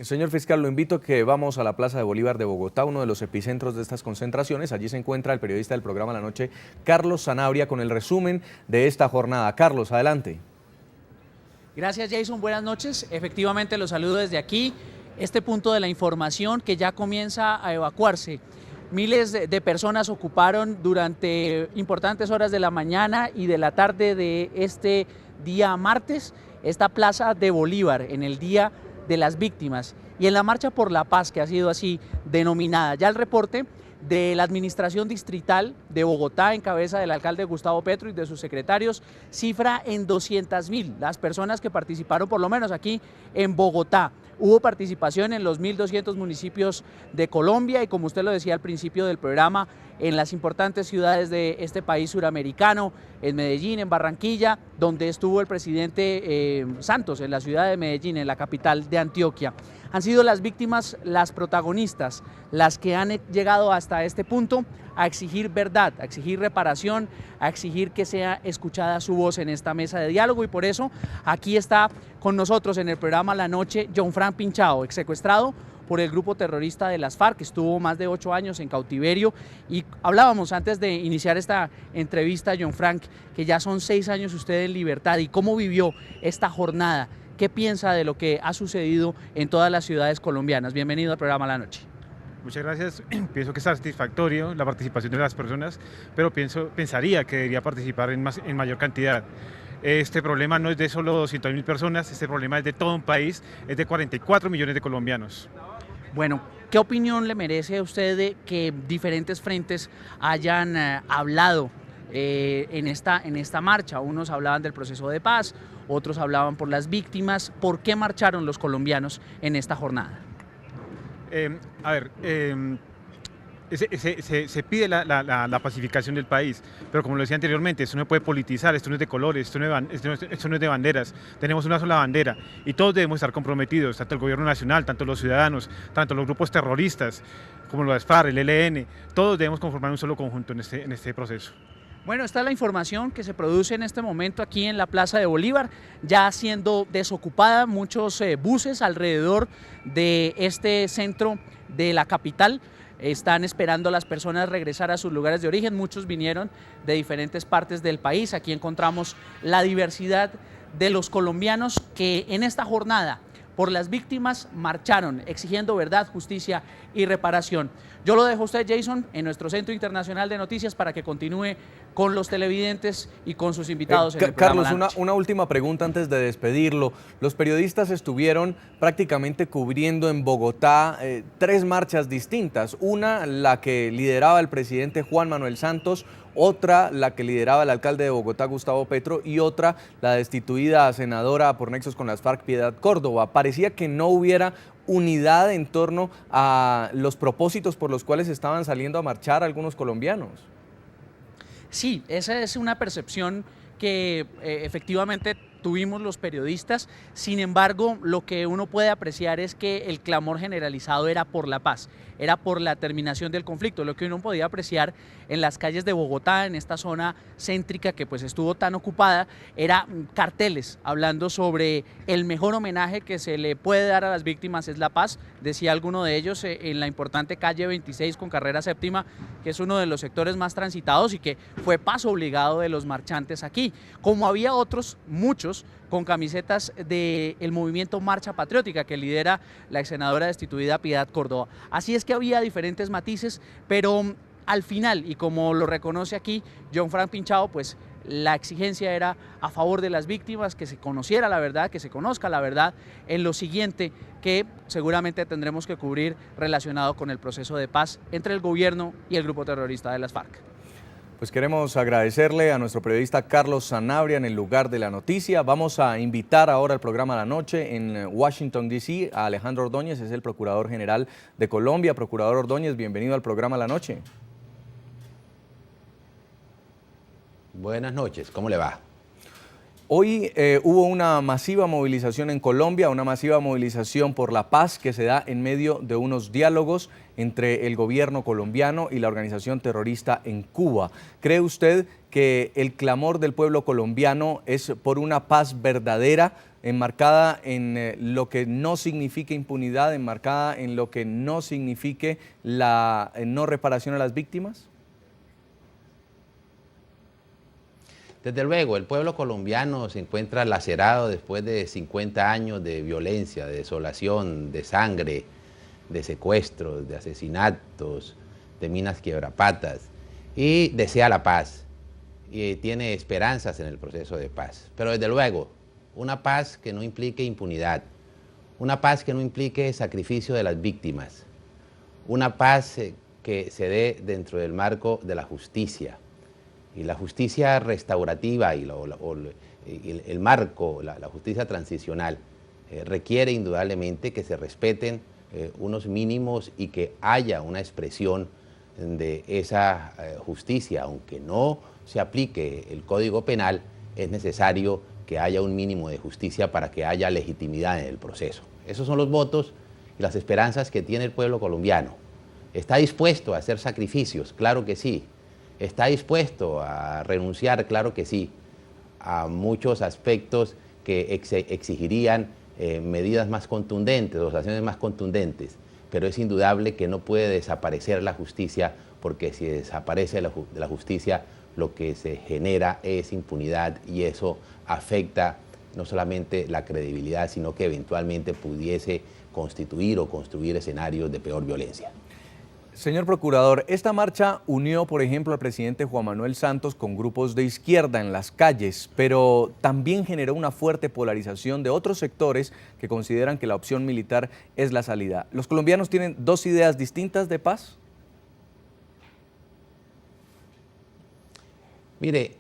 Señor fiscal, lo invito a que vamos a la Plaza de Bolívar de Bogotá, uno de los epicentros de estas concentraciones. Allí se encuentra el periodista del programa La Noche, Carlos Sanabria, con el resumen de esta jornada. Carlos, adelante. Gracias, Jason. Buenas noches. Efectivamente, los saludo desde aquí. Este punto de la información que ya comienza a evacuarse. Miles de personas ocuparon durante importantes horas de la mañana y de la tarde de este día martes esta Plaza de Bolívar en el Día de las Víctimas y en la Marcha por la Paz, que ha sido así denominada. Ya el reporte de la Administración Distrital de Bogotá, en cabeza del alcalde Gustavo Petro y de sus secretarios, cifra en 200.000 las personas que participaron, por lo menos aquí en Bogotá. Hubo participación en los 1.200 municipios de Colombia y, como usted lo decía al principio del programa, en las importantes ciudades de este país suramericano, en Medellín, en Barranquilla, donde estuvo el presidente Santos, en la ciudad de Medellín, en la capital de Antioquia. Han sido las víctimas, las protagonistas, las que han llegado hasta este punto a exigir verdad, a exigir reparación, a exigir que sea escuchada su voz en esta mesa de diálogo, y por eso aquí está con nosotros en el programa La Noche John-Frank Pinchao, exsecuestrado por el grupo terrorista de las FARC, que estuvo más de 8 años en cautiverio. Y hablábamos antes de iniciar esta entrevista, John-Frank, que ya son 6 años usted en libertad. ¿Y cómo vivió esta jornada? ¿Qué piensa de lo que ha sucedido en todas las ciudades colombianas? Bienvenido al programa La Noche. Muchas gracias. Pienso que es satisfactorio la participación de las personas, pero pensaría que debería participar en mayor cantidad. Este problema no es de solo 200.000 personas, este problema es de todo un país, es de 44 millones de colombianos. Bueno, ¿qué opinión le merece a usted de que diferentes frentes hayan hablado en esta marcha? Unos hablaban del proceso de paz, otros hablaban por las víctimas. ¿Por qué marcharon los colombianos en esta jornada? Se pide la pacificación del país, pero como lo decía anteriormente, esto no puede politizar, esto no es de colores, esto no es de banderas. Tenemos una sola bandera y todos debemos estar comprometidos, tanto el gobierno nacional, tanto los ciudadanos, tanto los grupos terroristas como los FARC, el ELN, todos debemos conformar un solo conjunto en este proceso. Bueno, esta es la información que se produce en este momento aquí en la Plaza de Bolívar, ya siendo desocupada, muchos buses alrededor de este centro de la capital. Están esperando a las personas regresar a sus lugares de origen. Muchos vinieron de diferentes partes del país. Aquí encontramos la diversidad de los colombianos que en esta jornada por las víctimas marcharon exigiendo verdad, justicia y reparación. Yo lo dejo a usted, Jason, en nuestro Centro Internacional de Noticias para que continúe con los televidentes y con sus invitados en el programa. Carlos, una última pregunta antes de despedirlo. Los periodistas estuvieron prácticamente cubriendo en Bogotá 3 marchas distintas. Una, la que lideraba el presidente Juan Manuel Santos, otra, la que lideraba el alcalde de Bogotá, Gustavo Petro, y otra, la destituida senadora por nexos con las FARC, Piedad Córdoba. Parecía que no hubiera unidad en torno a los propósitos por los cuales estaban saliendo a marchar algunos colombianos. Sí, esa es una percepción que efectivamente tuvimos los periodistas. Sin embargo, lo que uno puede apreciar es que el clamor generalizado era por la paz, era por la terminación del conflicto. Lo que uno podía apreciar en las calles de Bogotá, en esta zona céntrica que pues estuvo tan ocupada, era carteles hablando sobre el mejor homenaje que se le puede dar a las víctimas es la paz. Decía alguno de ellos en la importante calle 26 con carrera séptima, que es uno de los sectores más transitados y que fue paso obligado de los marchantes aquí. Como había otros, muchos, con camisetas del movimiento Marcha Patriótica que lidera la ex senadora destituida Piedad Córdoba. Así es que había diferentes matices, pero al final, y como lo reconoce aquí John-Frank Pinchao, pues la exigencia era a favor de las víctimas, que se conociera la verdad, que se conozca la verdad en lo siguiente que seguramente tendremos que cubrir relacionado con el proceso de paz entre el gobierno y el grupo terrorista de las FARC. Pues queremos agradecerle a nuestro periodista Carlos Sanabria en el lugar de la noticia. Vamos a invitar ahora al programa La Noche en Washington, D.C. a Alejandro Ordóñez, es el Procurador General de Colombia. Procurador Ordóñez, bienvenido al programa La Noche. Buenas noches, ¿cómo le va? Hoy hubo una masiva movilización en Colombia, una masiva movilización por la paz que se da en medio de unos diálogos entre el gobierno colombiano y la organización terrorista en Cuba. ¿Cree usted que el clamor del pueblo colombiano es por una paz verdadera, enmarcada en lo que no signifique impunidad, enmarcada en lo que no signifique la no reparación a las víctimas? Desde luego, el pueblo colombiano se encuentra lacerado después de 50 años de violencia, de desolación, de sangre, de secuestros, de asesinatos, de minas quiebrapatas, y desea la paz y tiene esperanzas en el proceso de paz. Pero desde luego, una paz que no implique impunidad, una paz que no implique sacrificio de las víctimas, una paz que se dé dentro del marco de la justicia. Y la justicia restaurativa y el marco, la justicia transicional, requiere indudablemente que se respeten unos mínimos y que haya una expresión de esa justicia. Aunque no se aplique el Código Penal, es necesario que haya un mínimo de justicia para que haya legitimidad en el proceso. Esos son los votos y las esperanzas que tiene el pueblo colombiano. ¿Está dispuesto a hacer sacrificios? Claro que sí. ¿Está dispuesto a renunciar? Claro que sí, a muchos aspectos que exigirían medidas más contundentes, o acciones más contundentes, pero es indudable que no puede desaparecer la justicia, porque si desaparece la justicia, lo que se genera es impunidad, y eso afecta no solamente la credibilidad, sino que eventualmente pudiese constituir o construir escenarios de peor violencia. Señor Procurador, esta marcha unió, por ejemplo, al presidente Juan Manuel Santos con grupos de izquierda en las calles, pero también generó una fuerte polarización de otros sectores que consideran que la opción militar es la salida. ¿Los colombianos tienen dos ideas distintas de paz? Mire,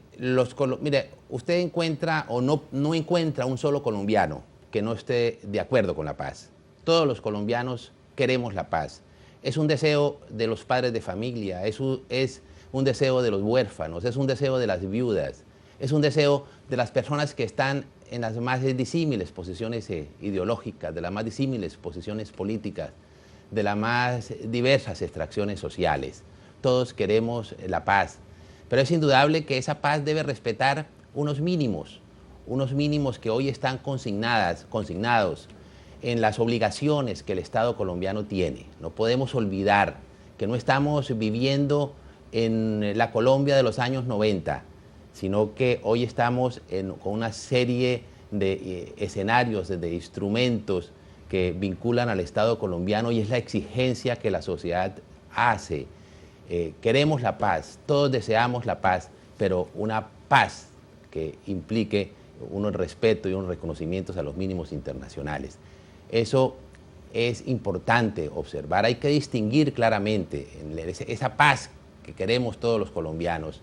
usted encuentra o no encuentra un solo colombiano que no esté de acuerdo con la paz. Todos los colombianos queremos la paz. Es un deseo de los padres de familia, es un deseo de los huérfanos, es un deseo de las viudas, es un deseo de las personas que están en las más disímiles posiciones ideológicas, de las más disímiles posiciones políticas, de las más diversas extracciones sociales. Todos queremos la paz, pero es indudable que esa paz debe respetar unos mínimos que hoy están consignados en las obligaciones que el Estado colombiano tiene. No podemos olvidar que no estamos viviendo en la Colombia de los años 90, sino que hoy estamos con una serie de escenarios, de instrumentos que vinculan al Estado colombiano, y es la exigencia que la sociedad hace. Queremos la paz, todos deseamos la paz, pero una paz que implique un respeto y unos reconocimientos a los mínimos internacionales. Eso es importante observar. Hay que distinguir claramente esa paz que queremos todos los colombianos.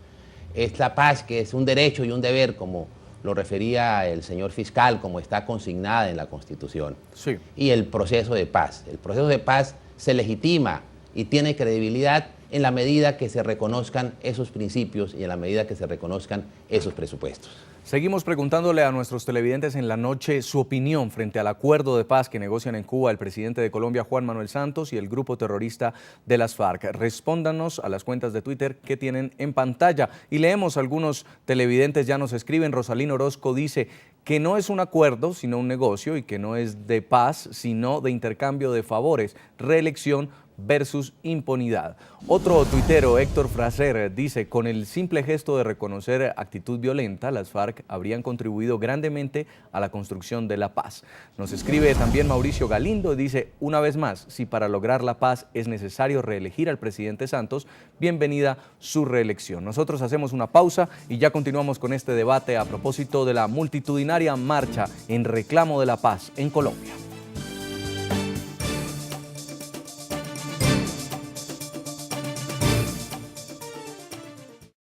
Es la paz que es un derecho y un deber, como lo refería el señor fiscal, como está consignada en la Constitución. Sí. Y el proceso de paz. El proceso de paz se legitima y tiene credibilidad en la medida que se reconozcan esos principios y en la medida que se reconozcan esos presupuestos. Seguimos preguntándole a nuestros televidentes en la noche su opinión frente al acuerdo de paz que negocian en Cuba el presidente de Colombia, Juan Manuel Santos, y el grupo terrorista de las FARC. Respóndanos a las cuentas de Twitter que tienen en pantalla. Y leemos algunos televidentes, ya nos escriben. Rosalín Orozco dice que no es un acuerdo, sino un negocio, y que no es de paz, sino de intercambio de favores, reelección versus impunidad. Otro tuitero, Héctor Fraser, dice: con el simple gesto de reconocer actitud violenta, las FARC habrían contribuido grandemente a la construcción de la paz. Nos escribe también Mauricio Galindo, dice: una vez más, si para lograr la paz es necesario reelegir al presidente Santos, bienvenida su reelección. Nosotros hacemos una pausa y ya continuamos con este debate a propósito de la multitudinaria marcha en reclamo de la paz en Colombia.